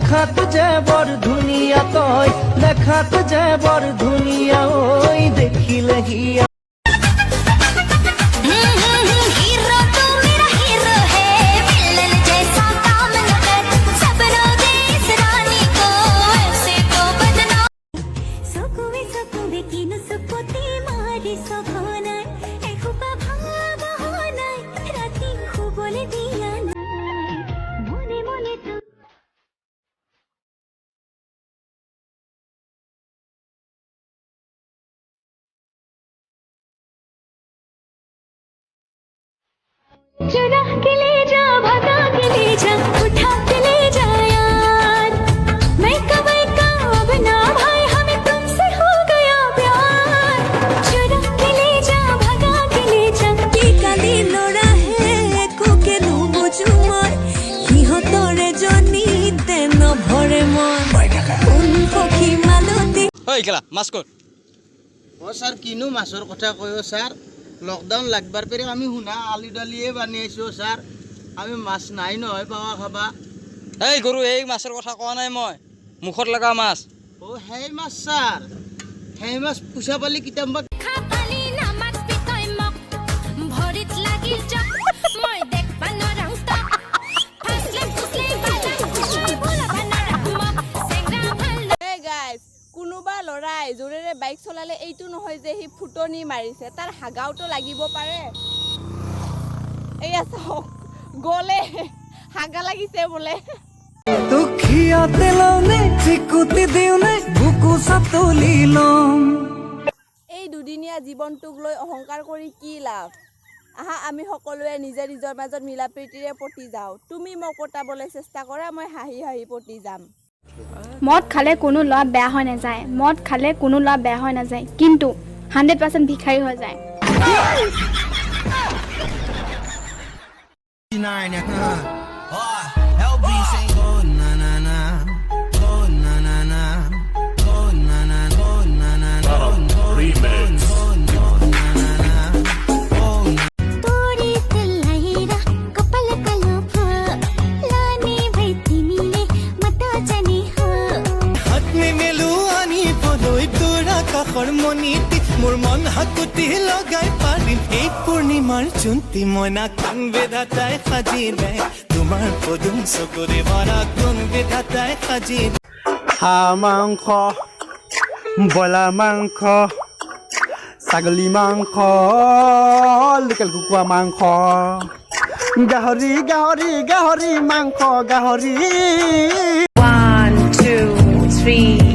দেখা তুঝে বড় ধুনিয়া তই দেখা তুঝে বড় ধুনিয়া ওই দেখিলে হিয়া चुरा के ले जा भगा के ले जा उठा के ले जा यार मैं कब अब ना भाई हमें तुमसे हो गया प्यार चुरा के ले जा भगा के ले जा की काली लोड़ा है को के नु बुझुमर ही हो तोरे जनी ते न भरे मन कोन पखी मालती ओइ केला मास कर ओ सर किनु मासर কথা কয়ো স্যার লকডাউন লাগবার পরে আমি হুনা আলু ডালিয়ে বানিয়েছো স্যার আমি মাছ নাই নহয় পাওয়া খাবা এই গরু এই মাছের কথা কোৱা নাই মই মুখত লাগা মাছ ও হেই মাছ স্যার হেই মাছ পুষা পালি কিতাম্বা খাপালি না মাছ পিতই মক ভরিত লাগি জক মই দেখ বানরাং তা ফাসলে ফুসলে বালা বলা বানরাং মক সেংরা ভাল Hey guys, কোনোবা লৰাই জোৰেৰে বাইক চলালে এইটো নহয় যে হি ফুটনি মাৰিছে তাৰ হাগাওটো লাগিব পাৰে এয়া চাওক গলে হাগা লাগিছে বোলে দুখিয়া তেলনে চিকুতি দিউনে বুকু সাতলি লম এই দুদিনীয়া জীৱনটোক লৈ অহংকাৰ কৰি কি লাভ আহা আমি সকলোৱে নিজে নিজৰ মাজত মিলা প্ৰীতিৰে পটি যাওঁ তুমি মোক পটাবলৈ চেষ্টা কৰা মই হাঁহি হাঁহি পটি যাম মদ খালে কোনো ল'ৰা বেয়া হৈ নাযায় মদ খালে কোনো ল'ৰা বেয়া হৈ নাযায় কিন্তু 100% ভিখাৰী হৈ যায় मोर मन हाकुति लगाई पारिम এই পূর্ণিমার চুন্তি মনা কোন বিধাতায় সাজিলে তোমার পদুম চকুরে ভরা কোন বিধাতায় সাজিলে হাঁহ মাংস ব্ৰইলাৰ মাংস ছাগলী মাংস লোকেল কুকুৰা মাংস গাহৰি গাহৰি গাহৰি মাংস গাহৰি 1 2 3